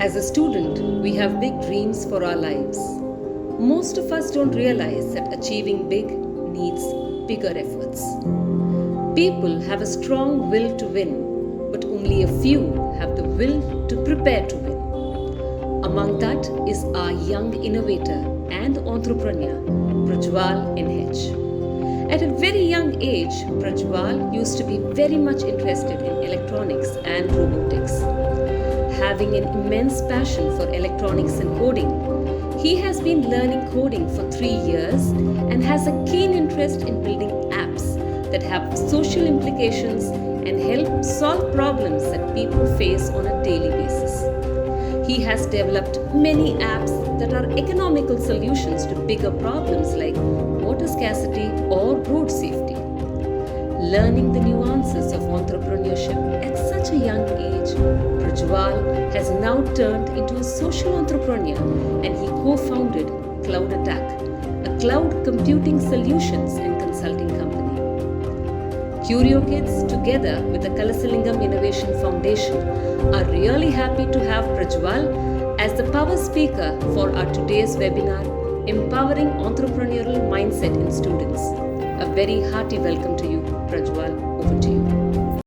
As a student, we have big dreams for our lives. Most of us don't realize that achieving big needs bigger efforts. People have a strong will to win, but only a few have the will to prepare to win. Among that is our young innovator and entrepreneur, Prajwal NH. At a very young age, Prajwal used to be very much interested in electronics and robotics. Having an immense passion for electronics and coding, he has been learning coding for 3 years and has a keen interest in building apps that have social implications and help solve problems that people face on a daily basis. He has developed many apps that are economical solutions to bigger problems like water scarcity or road safety. Learning the nuances of entrepreneurship at such a young age, Prajwal has now turned into a social entrepreneur and he co-founded Cloud Attack, a cloud computing solutions and consulting company. Curiokidz, together with the Kalasalingam Innovation Foundation, are really happy to have Prajwal as the power speaker for our today's webinar, Empowering Entrepreneurial Mindset in Students. A very hearty welcome to you, Prajwal. Over to you.